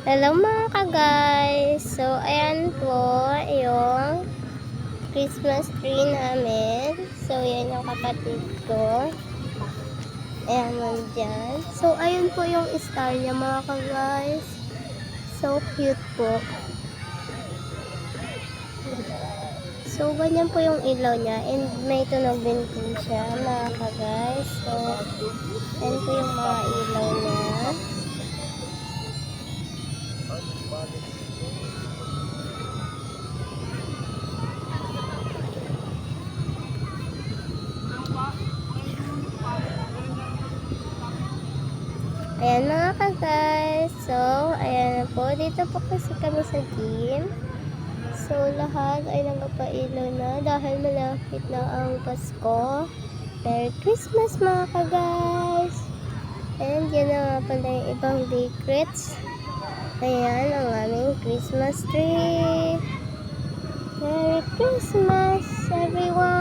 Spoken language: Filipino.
Hello mga ka-guys! So, ayan po yung Christmas tree namin. So, yan yung kapatid ko. Ayan mo dyan. So, ayun po yung star niya mga ka-guys. So, cute po. So, ganyan po yung ilaw niya. And may tunog din po siya mga ka-guys. So, ayan po yung mga ilaw niya. Ayan mga ka-guys. So, ayan na po. Dito po kasi kami sa gym. So, lahat ay nagpapailaw na dahil malapit na ang Pasko. Merry Christmas mga ka-guys! And yan na nga pala yung ibang decorates. Ayan ang aming Christmas tree. Merry Christmas everyone!